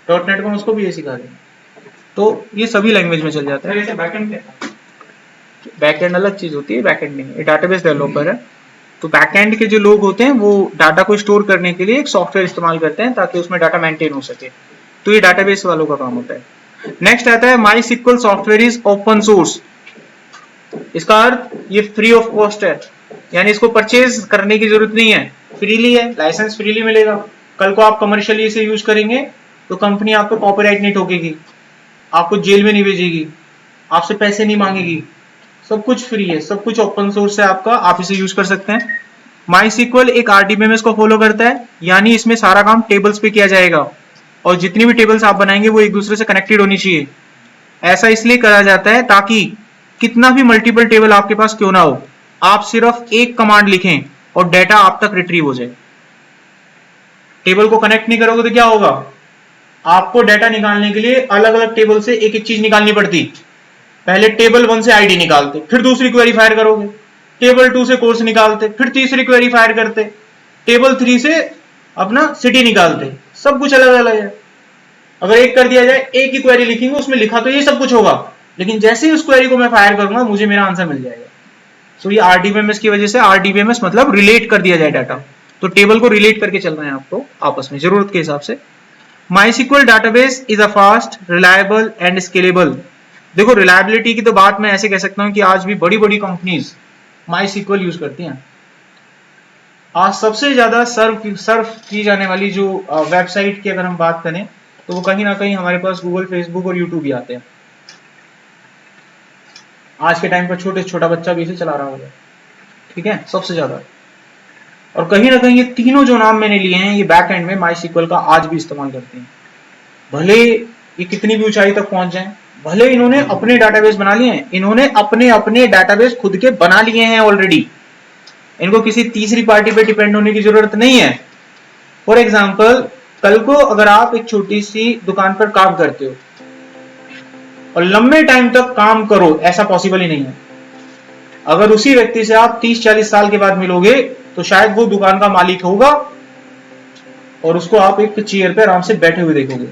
.NET का उसको भी यही सिखा देंगे। तो ये सभी लैंग्वेज में चल जाता है। बैकएंड अलग चीज होती है, बैकएंड नहीं, ये डाटाबेस डेवलपर है। तो बैकएंड के जो लोग होते हैं वो डाटा को स्टोर करने के लिए एक सॉफ्टवेयर इस्तेमाल करते हैं ताकि उसमें डाटा मेंटेन हो सके, तो ये डाटाबेस वालों का काम होता है। नेक्स्ट आता है MySQL software is open source. इसका अर्थ ये फ्री ऑफ कॉस्ट है, यानी इसको परचेज करने की जरूरत नहीं है, फ्रीली है, लाइसेंस फ्रीली मिलेगा। कल को आप कमर्शियली इसे यूज करेंगे तो कंपनी आपको कॉपीराइट नहीं ठोकेगी, आपको जेल में नहीं भेजेगी, आपसे पैसे नहीं मांगेगी, सब कुछ फ्री है, सब कुछ ओपन सोर्स है आपका, आप इसे यूज कर सकते हैं। MySQL एक RDBMS को फॉलो करता है, यानी इसमें सारा काम टेबल्स पे किया जाएगा और जितनी भी टेबल्स आप बनाएंगे वो एक दूसरे से कनेक्टेड होनी चाहिए। ऐसा इसलिए करा जाता है ताकि कितना भी मल्टीपल टेबल आपके पास क्यों ना हो, आप सिर्फ एक कमांड लिखें और डेटा आप तक रिट्रीव हो जाए। टेबल को कनेक्ट नहीं करोगे तो क्या होगा? आपको डाटा निकालने के लिए अलग अलग टेबल से एक एक चीज निकालनी पड़ती। पहले टेबल 1 से आईडी निकालते, फिर दूसरी क्वेरी फायर करोगे, टेबल 2 से कोर्स निकालते, फिर तीसरी क्वेरी फायर करते, टेबल 3 से अपना सिटी निकालते। सब कुछ अलग अलग है। अगर एक कर दिया जाए, एक ही क्वेरी लिखेंगे, उसमें लिखा तो ये सब कुछ होगा, लेकिन जैसे ही उस क्वेरी को मैं फायर करूंगा मुझे मेरा आंसर मिल जाएगा। सो ये आरडीबीएमएस की वजह से, आरडीबीएमएस मतलब रिलेट कर दिया जाए डाटा, तो टेबल को रिलेट करके चल रहे हैं आपको आपस में जरूरत के हिसाब से। MySQL database is a fast, reliable and scalable। देखो रिलायबिलिटी की तो बात मैं ऐसे कह सकता हूं कि आज भी बड़ी बड़ी कंपनीज MySQL यूज करती हैं। आज सबसे ज्यादा सर्व की जाने वाली जो वेबसाइट की अगर हम बात करें तो वो कहीं ना कहीं हमारे पास गूगल, फेसबुक और यूट्यूब ही आते हैं। आज के टाइम पर छोटा बच्चा भी इसे चला रहा होगा, ठीक है, सबसे ज्यादा। और कहीं ना कहीं ये तीनों जो नाम मैंने लिए हैं, ये बैक एंड में MySQL का आज भी इस्तेमाल करते हैं। भले ये कितनी भी ऊंचाई तक पहुंच जाएं, भले इन्होंने अपने डाटाबेस बना लिए हैं, इन्होंने अपने डाटाबेस खुद के बना लिए हैं ऑलरेडी, इनको किसी तीसरी पार्टी पे डिपेंड होने की जरूरत नहीं है। फॉर एग्जाम्पल, कल को अगर आप एक छोटी सी दुकान पर काम करते हो और लंबे टाइम तक काम करो, ऐसा पॉसिबल ही नहीं है। अगर उसी व्यक्ति से आप 30-40 साल के बाद मिलोगे तो शायद वो दुकान का मालिक होगा और उसको आप एक चेयर पे आराम से बैठे हुए देखोगे।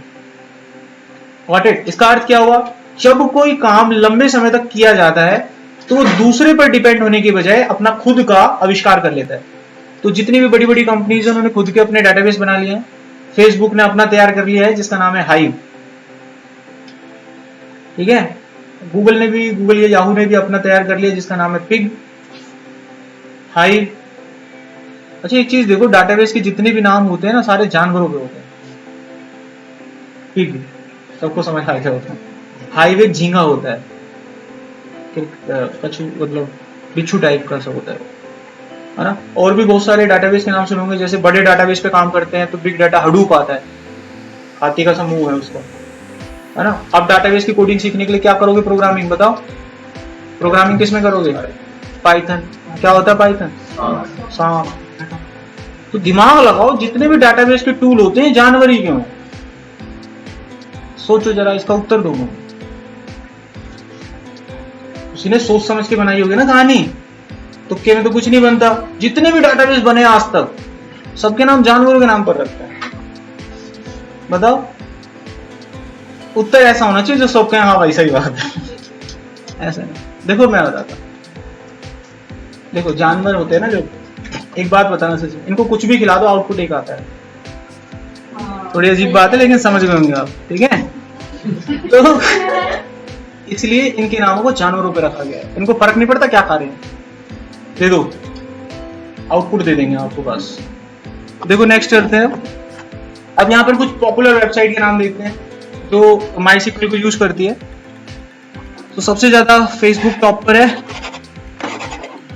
Got it? इसका अर्थ क्या हुआ? जब कोई काम लंबे समय तक किया जाता है तो वो दूसरे पर डिपेंड होने की बजाय अपना खुद का आविष्कार कर लेता है। तो जितनी भी बड़ी बड़ी कंपनीज है उन्होंने खुद के अपने डाटाबेस बना लिए हैं। फेसबुक ने अपना तैयार कर लिया है जिसका नाम है हाइव, ठीक है। गूगल या याहू ने भी अपना तैयार कर लिया जिसका नाम है पिग, हाइव। अच्छा एक चीज देखो, डाटाबेस के जितने भी नाम होते हैं ना, सारे जानवरों के होते हैं। पिग सबको समझ आ गया होता है। हाइव एक झींगा होता है, कछू मतलब बिच्छू टाइप का सब होता है ना। और भी बहुत सारे डाटाबेस के नाम सुनोगे, जैसे बड़े डाटाबेस पे काम करते हैं तो बिग डाटा हडूप आता है, हाथी का समूह है उसका, है ना। अब डाटाबेस की कोडिंग सीखने के लिए क्या करोगे? प्रोग्रामिंग। बताओ प्रोग्रामिंग किस में करोगे? पाइथन। क्या होता है पाइथन? सांप। तो दिमाग लगाओ, जितने भी डाटाबेस के टूल होते हैं जानवर ही क्यों? सोचो जरा, इसका उत्तर दो। उसी ने सोच समझ के बनाई होगी ना कहानी, तुक्के में तो कुछ नहीं बनता। जितने भी डाटाबेस बने आज तक, सबके नाम जानवरों के नाम पर रखते हैं। बताओ, उत्तर ऐसा होना चाहिए जो सबके हाँ भाई सही बात है। ऐसा नहीं। देखो मैं बताता, देखो जानवर होते हैं ना जो, एक बात बताना सच, इनको कुछ भी खिला दो आउटपुट एक आता है। थोड़ी अजीब बात है लेकिन समझ गए होंगे आप, ठीक है। तो इसलिए इनके नामों को जानवरों पे रखा गया है। इनको फर्क नहीं पड़ता क्या खा रहे हैं, दे दो आउटपुट दे देंगे आपको बस। देखो नेक्स्ट करते हैं। अब यहाँ पर कुछ पॉपुलर वेबसाइट के नाम देखते हैं जो MySQL को यूज करती है। तो सबसे ज्यादा फेसबुक टॉप पर है,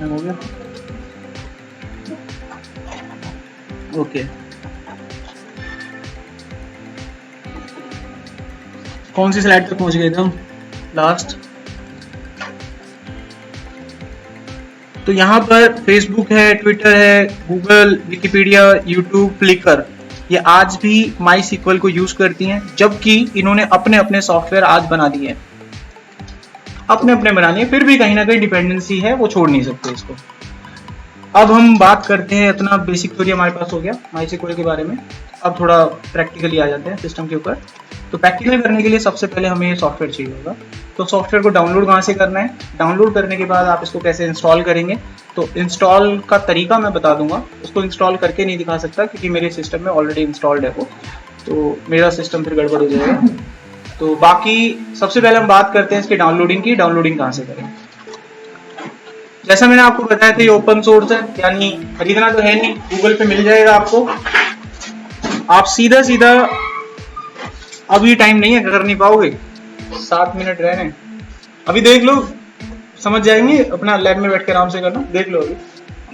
हो गया ओके। कौन सी स्लाइड तक पहुंच गए थे हम? लास्ट। तो यहाँ पर फेसबुक है, ट्विटर है, गूगल, विकिपीडिया, यूट्यूब, फ्लिकर, ये आज भी MySQL को यूज करती हैं, जबकि इन्होंने अपने अपने सॉफ्टवेयर आज बना दिए हैं, अपने अपने बनाने, फिर भी कहीं ना कहीं डिपेंडेंसी है, वो छोड़ नहीं सकते इसको। अब हम बात करते हैं, इतना बेसिक थ्योरी हमारे पास हो गया MySQL के बारे में। अब थोड़ा प्रैक्टिकली आ जाते हैं सिस्टम के ऊपर। तो प्रैक्टिकल करने के लिए सबसे पहले हमें सॉफ्टवेयर चाहिए होगा। तो सॉफ्टवेयर को डाउनलोड कहाँ से करना है? डाउनलोड करने के बाद आप इसको कैसे इंस्टॉल करेंगे, तो इंस्टॉल का तरीका मैं बता दूंगा। उसको इंस्टॉल करके नहीं दिखा सकता क्योंकि मेरे सिस्टम में ऑलरेडी इंस्टॉल्ड है वो, तो मेरा सिस्टम फिर गड़बड़ हो जाएगा। तो बाकी सबसे पहले हम बात करते हैं इसके डाउनलोडिंग की। डाउनलोडिंग कहाँ से करें? जैसा मैंने आपको बताया था, ये ओपन सोर्स है, यानी खरीदना तो है नहीं, गूगल पे मिल जाएगा आपको। आप सीधा सीधा, अभी टाइम नहीं है, कर नहीं पाओगे, 7 मिनट रह रहे, अभी देख लो, समझ जाएंगे। अपना लैब में बैठ के आराम से करना, देख लो अभी,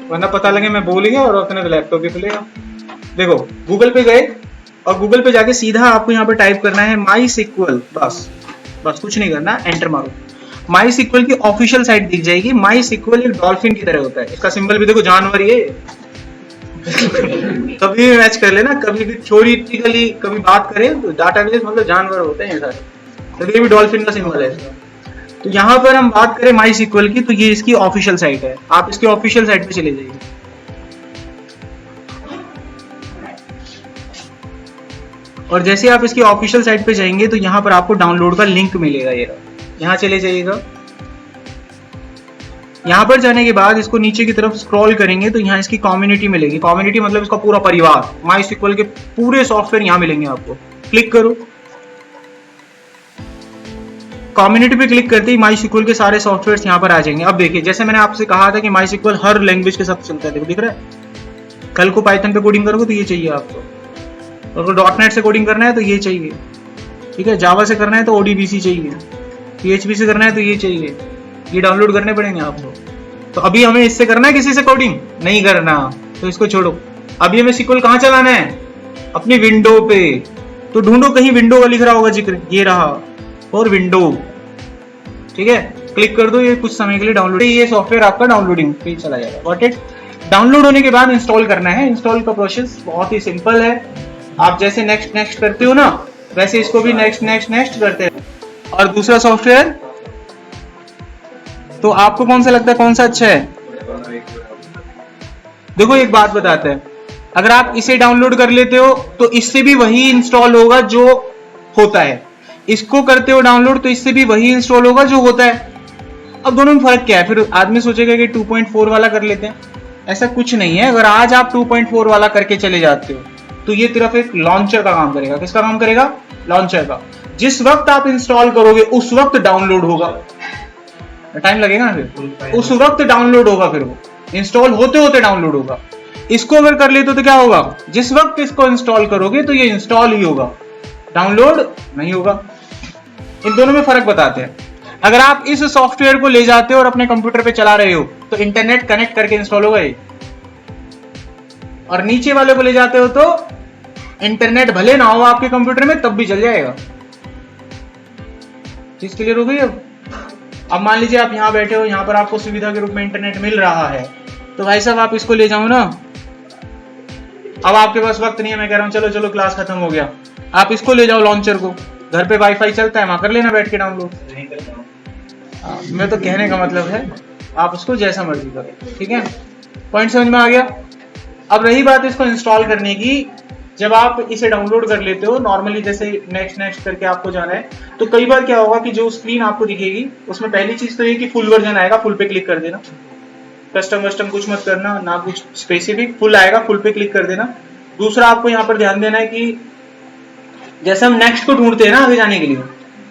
वरना पता लगे मैं भूल गया और अपने लैपटॉप भी खुलेगा। देखो गूगल पे गए और गूगल पे जाके सीधा आपको यहाँ पे टाइप करना है MySQL, बस कुछ नहीं करना, एंटर मारो। MySQL की ऑफिशियल साइट दिख जाएगी। MySQL एक डॉल्फिन की तरह होता है, इसका सिंबल भी देखो, जानवर, ये कभी भी मैच कर लेना, कभी भी थ्योरेटिकली कभी बात करें तो डाटाबेस मतलब जानवर होते हैं सारे, तो ये भी डॉल्फिन का सिंबल है इसका। तो यहाँ पर हम बात करें माई सिक्वल की, तो ये इसकी ऑफिशियल साइट है, आप इसकी ऑफिशियल साइट पे चले जाइए। और जैसे आप इसकी ऑफिशियल साइट पे जाएंगे तो यहाँ पर आपको डाउनलोड का लिंक मिलेगा, ये यहाँ चले जाइएगा। यहाँ पर जाने के बाद इसको नीचे की तरफ स्क्रॉल करेंगे तो यहाँ इसकी कम्युनिटी मिलेगी। कम्युनिटी मतलब इसका पूरा परिवार, माई सिक्वल के पूरे सॉफ्टवेयर यहाँ मिलेंगे आपको। क्लिक करो, कम्युनिटी पे क्लिक करते ही माई सिक्वल के सारे सॉफ्टवेयर यहाँ पर आ जाएंगे। अब देखिए, जैसे मैंने आपसे कहा था कि माई सिक्वल हर लैंग्वेज के साथ चलता है, देखो दिख रहा है। कल को पाइथन पे कोडिंग करोगे तो ये चाहिए आपको, अगर .NET से कोडिंग करना है तो ये चाहिए, ठीक है। जावा से करना है तो ODBC चाहिए, PHP से करना है तो ये चाहिए, ये डाउनलोड करने पड़ेंगे आपको। तो अभी हमें इससे करना है, किसी से कोडिंग नहीं करना, तो इसको छोड़ो। अभी हमें सिक्वल कहाँ चलाना है, अपनी विंडो पे। तो ढूंढो कहीं विंडो का लिख रहा होगा जिक्र, ये रहा, और विंडो, ठीक है। क्लिक कर दो, ये कुछ समय के लिए डाउनलोड, ये सॉफ्टवेयर आपका डाउनलोडिंग पे चला जाएगा। Got it. डाउनलोड होने के बाद इंस्टॉल करना है। इंस्टॉल का प्रोसेस बहुत ही सिंपल है, आप जैसे नेक्स्ट नेक्स्ट करते हो ना, वैसे इसको भी नेक्स्ट नेक्स्ट नेक्स्ट करते हैं। और दूसरा सॉफ्टवेयर तो आपको कौन सा लगता है, कौन सा अच्छा है? देखो एक बात बताते हैं, अगर आप इसे डाउनलोड कर लेते हो तो इससे भी वही इंस्टॉल होगा जो होता है, इसको करते हो डाउनलोड तो इससे भी वही इंस्टॉल होगा जो होता है। अब दोनों में फर्क क्या है? फिर आदमी सोचेगा कि 2.4 वाला कर लेते हैं, ऐसा कुछ नहीं है। अगर आज आप 2.4 वाला करके चले जाते हो तो ये सिर्फ एक लॉन्चर का काम करेगा। किसका काम करेगा? लॉन्चर का। जिस वक्त आप इंस्टॉल करोगे उस वक्त डाउनलोड होगा, टाइम लगेगा ना, फिर उस वक्त डाउनलोड होगा, फिर वो इंस्टॉल होते होते डाउनलोड होगा। इसको अगर कर लेते तो क्या होगा, जिस वक्त इसको इंस्टॉल करोगे तो ये इंस्टॉल ही होगा, डाउनलोड नहीं होगा। इन दोनों में फर्क बताते हैं। अगर आप इस सॉफ्टवेयर को ले जाते हो और अपने कंप्यूटर पे चला रहे हो तो इंटरनेट कनेक्ट करके इंस्टॉल होगा ये, और नीचे वाले को ले जाते हो तो इंटरनेट भले ना हो आपके कंप्यूटर में तब भी चल जाएगा। चीज क्लियर हो गई? अब मान लीजिए आप यहाँ बैठे हो, यहाँ पर आपको सुविधा के रूप में इंटरनेट मिल रहा है, तो भाई साहब आप इसको ले जाओ ना। अब आपके पास वक्त नहीं है, मैं कह रहा हूँ चलो चलो क्लास खत्म हो गया, आप इसको ले जाओ लॉन्चर को, घर पे वाईफाई चलता है, वहां कर लेना बैठ के डाउनलोड। मैं तो कहने का मतलब है आप उसको जैसा मर्जी करो, ठीक है। पॉइंट समझ में आ गया? अब रही बात इसको इंस्टॉल करने की, जब आप इसे डाउनलोड कर लेते हो नॉर्मली जैसे नेक्स्ट नेक्स्ट करके आपको जाना है, तो कई बार क्या होगा कि जो स्क्रीन आपको दिखेगी उसमें पहली चीज तो ये कि फुल वर्जन आएगा, फुल पे क्लिक कर देना, कस्टम वस्टम कुछ मत करना, ना कुछ स्पेसिफिक, फुल आएगा, फुल पे क्लिक कर देना। दूसरा आपको यहाँ पर ध्यान देना है कि जैसे हम नेक्स्ट को ढूंढते हैं ना आगे जाने के लिए,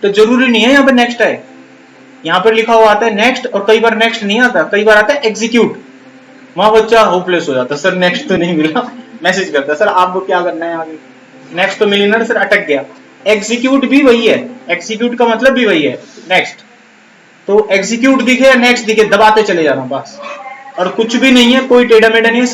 तो जरूरी नहीं है यहाँ पर नेक्स्ट आए, यहाँ पर लिखा हुआ आता है नेक्स्ट, और कई बार नेक्स्ट नहीं आता, कई बार आता है एग्जीक्यूट। वहां बच्चा होपलेस हो जाता, सर नेक्स्ट तो नहीं मिला, मैसेज करता सर आपको क्या करना है आगे, नेक्स्ट तो मिली ना सर, अटक गया। एग्जीक्यूट भी वही है, एग्जीक्यूट का मतलब भी वही है नेक्स्ट। तो एग्जीक्यूट दिखे या नेक्स्ट दिखे दबाते चले जाना बस, और कुछ भी नहीं है, कोई टेढ़ा मेढ़ा नहीं है।